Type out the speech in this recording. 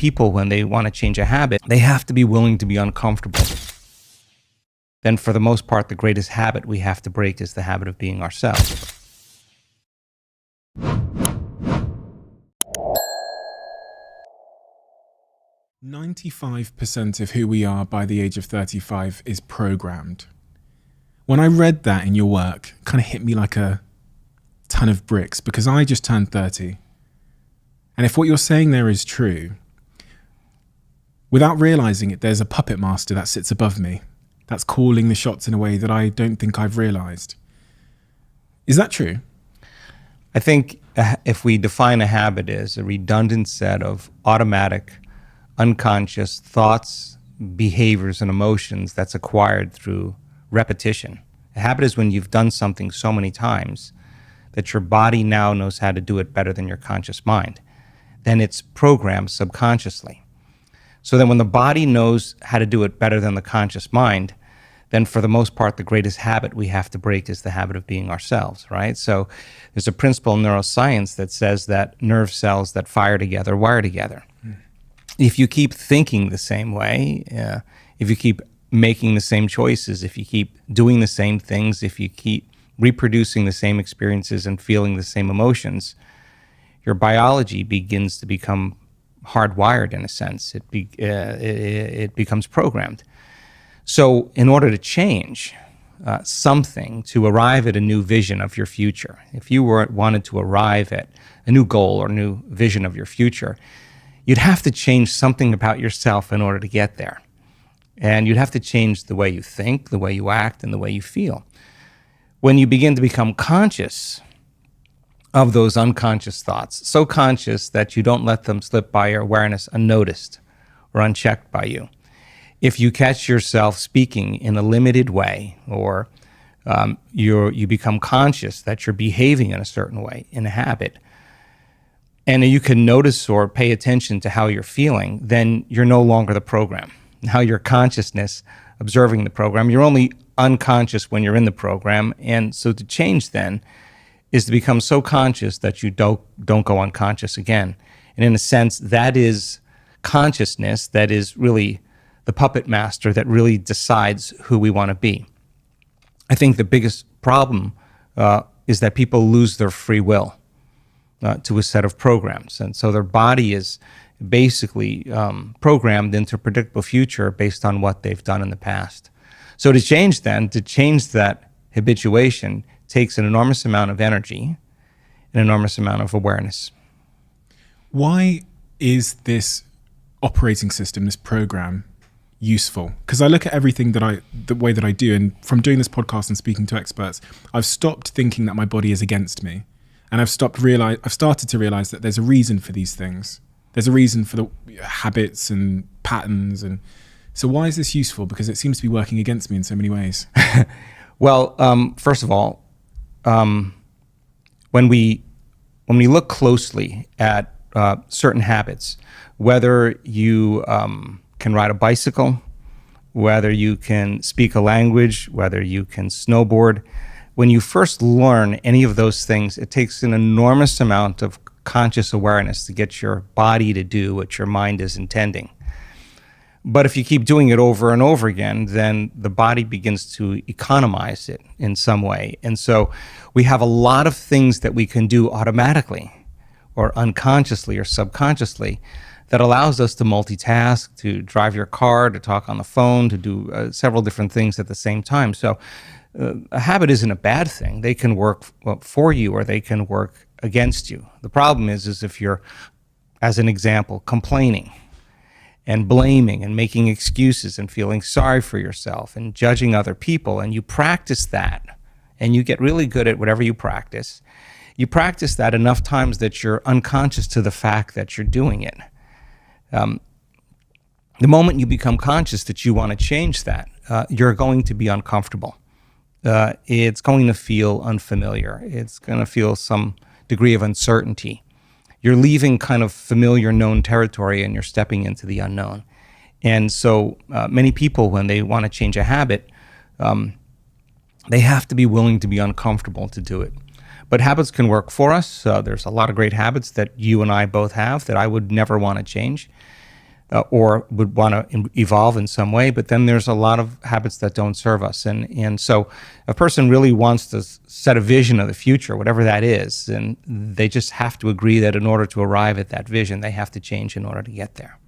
people, when they want to change a habit, they have to be willing to be uncomfortable. Then for the most part, the greatest habit we have to break is the habit of being ourselves. "95% of who we are by the age of 35 is programmed." When I read that in your work, it kind of hit me like a ton of bricks, because I just turned 30. And if what you're saying there is true, without realizing it, there's a puppet master that sits above me that's calling the shots in a way that I don't think I've realized. Is that true? I think if we define a habit as a redundant set of automatic, unconscious thoughts, behaviors, and emotions that's acquired through repetition. A habit is when you've done something so many times that your body now knows how to do it better than your conscious mind. Then it's programmed subconsciously. So then when the body knows how to do it better than the conscious mind, then for the most part, the greatest habit we have to break is the habit of being ourselves, right? So there's a principle in neuroscience that says that nerve cells that fire together wire together. If you keep thinking the same way, if you keep making the same choices, if you keep doing the same things, if you keep reproducing the same experiences and feeling the same emotions, your biology begins to become hardwired in a sense. It becomes programmed. So in order to change something, to arrive at a new vision of your future, if you wanted to arrive at a new goal or new vision of your future, you'd have to change something about yourself in order to get there. And you'd have to change the way you think, the way you act, and the way you feel. When you begin to become conscious of those unconscious thoughts, so conscious that you don't let them slip by your awareness unnoticed or unchecked by you. If you catch yourself speaking in a limited way, or you become conscious that you're behaving in a certain way, in a habit, and you can notice or pay attention to how you're feeling, then you're no longer the program. Now your consciousness observing the program. You're only unconscious when you're in the program. And so to change then is to become so conscious that you don't go unconscious again. And in a sense, that is consciousness that is really the puppet master that really decides who we want to be. I think the biggest problem is that people lose their free will to a set of programs. And so their body is basically programmed into a predictable future based on what they've done in the past. So to change that habituation takes an enormous amount of energy, an enormous amount of awareness. Why is this operating system, this program, useful? Because I look at everything the way that I do, and from doing this podcast and speaking to experts, I've stopped thinking that my body is against me. And I've started to realize that there's a reason for these things. There's a reason for the habits and patterns. And so why is this useful? Because it seems to be working against me in so many ways. Well, first of all, when we look closely at certain habits, whether you can ride a bicycle, whether you can speak a language, whether you can snowboard, when you first learn any of those things, it takes an enormous amount of conscious awareness to get your body to do what your mind is intending. But if you keep doing it over and over again, then the body begins to economize it in some way. And so we have a lot of things that we can do automatically or unconsciously or subconsciously that allows us to multitask, to drive your car, to talk on the phone, to do several different things at the same time. So a habit isn't a bad thing. They can work for you or they can work against you. The problem is if you're, as an example, complaining and blaming and making excuses and feeling sorry for yourself and judging other people, and you practice that and you get really good at whatever you practice that enough times that you're unconscious to the fact that you're doing it. The moment you become conscious that you want to change that, you're going to be uncomfortable. It's going to feel unfamiliar. It's going to feel some degree of uncertainty. You're leaving kind of familiar known territory and you're stepping into the unknown. And so many people, when they want to change a habit, they have to be willing to be uncomfortable to do it. But habits can work for us. There's a lot of great habits that you and I both have that I would never want to change. or would want to evolve in some way. But then there's a lot of habits that don't serve us. And so a person really wants to set a vision of the future, whatever that is, and they just have to agree that in order to arrive at that vision, they have to change in order to get there.